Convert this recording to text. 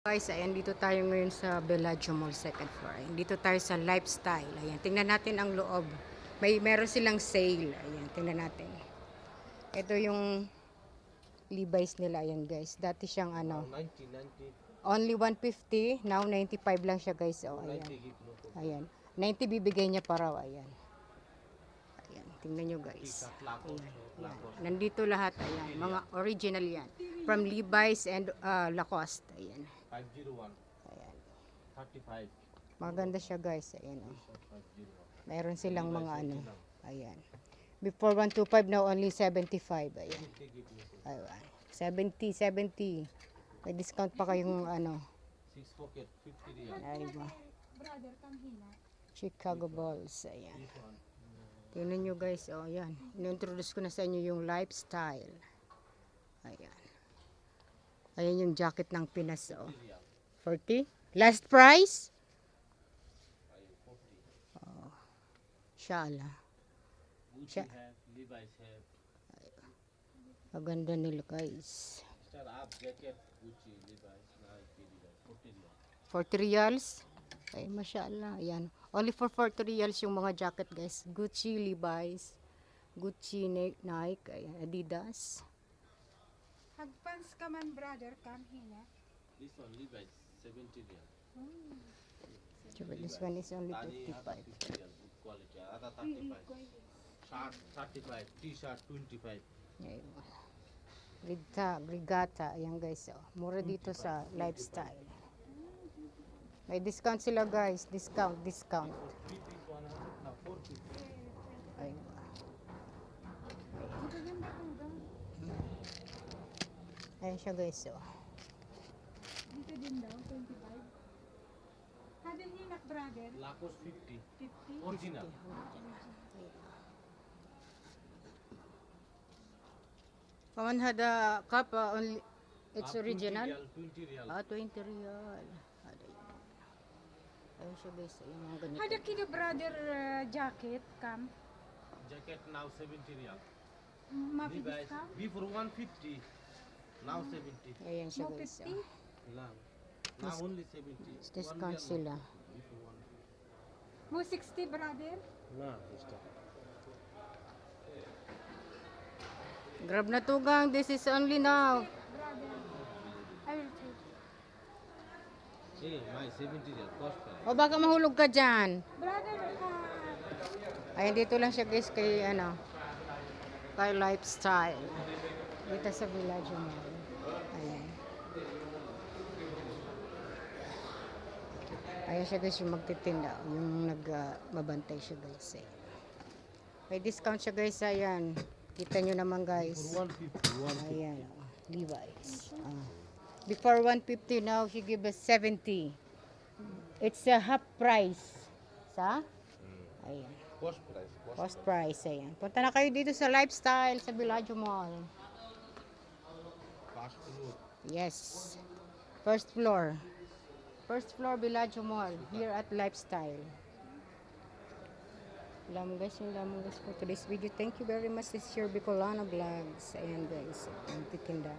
Guys, ayan, dito tayo ngayon sa Bellagio Mall second floor. Ayan, dito tayo sa lifestyle. Ayan, tingnan natin ang loob. Meron silang sale. Ayan, tingnan natin. Ito yung Levi's nila. Ayan, guys. Dati siyang ano, 90. only 150. Now, 95 lang siya, guys. Oh, ayan. Ayan. 90 bibigay niya pa raw. Ayan. Ayan, tingnan nyo, guys. Ayan. Ayan. Nandito lahat. Ayan, mga original yan. From Levi's and Lacoste. Ayan. 501. Ayan. 35. Maganda siya, guys. Ayan, oh. Meron silang mga ano. Ayan. Before 125, now only 75. Ayan. Ayan. 70. May discount pa kayong ano. 6 pocket, 50 riyal. Ayun. Chicago Bulls. Ayan. Tingnan nyo, guys. Oh, ayan. Inintroduce ko na sa inyo yung lifestyle. Ayan. Ayan yung jacket ng Pinas. Oh. 40? Last price? Oh. Shala. Gucci have, Levi's have. Maganda nila, guys. Star up jacket, Gucci, Levi's, Nike, Levi's. 40 riyal. 40 reals. Ay, mashallah. Ayan. Only for 40 reals yung mga jacket, guys. Gucci, Levi's, Gucci, Nike, ayan, Adidas. Hagpants ka man, brother, come here. This one, Levi's, 70 riyal. This one is only Tani, 55. 50 riyal, good quality. Ada 35. Shirt, 35. T-shirt, 25. Ayan. Brigata. Ayan, guys. Oh. Mura dito sa lifestyle. May discount sila, guys. Discount. This one, 40. Ayun. Ayan siya, guys. Oh. Dito din daw, 25. Hadin hinak, brother. Lacoste, 50. 50. Original. Kaman had a cup, only, it's original. 20 riyal. 20 real. Ayun siya, guys. Ayun mga ganito. Hada kino, brother, jacket, come. Jacket now 70 riyal. Mapi Levi's, discount. before 150. Now 70. Ayan siya, Mo guys. 50. Now only 70. Discount sila. Before Mo 60, brother. Nah, discount. Grab na tugang. This is only now. Brother. I will take. See, my 70 riyal cost price. O baka mahulog ka dyan. Brother, Ayan, dito lang siya, guys, kay ano, kay lifestyle. Dito sa Bellagio Mall. Ayan. Ayan siya, guys, yung magtitinda. Yung mabantay siya, guys. Ayan. May discount siya, guys. Ayan. Kita nyo naman, guys. For 150. Ayan. Oh, Levi's. Before 150, now she give us 70. It's a half price. Sa? Ayan. Cost price. Cost price, ayan. Punta na kayo dito sa lifestyle sa Bellagio Mall. Fast food. Yes. First floor. First floor, Bellagio Mall. Here at Lifestyle. Lamang guys for today's video. Thank you very much. This is your Bicolano Vlogs. Ayan, guys. Ang titinda.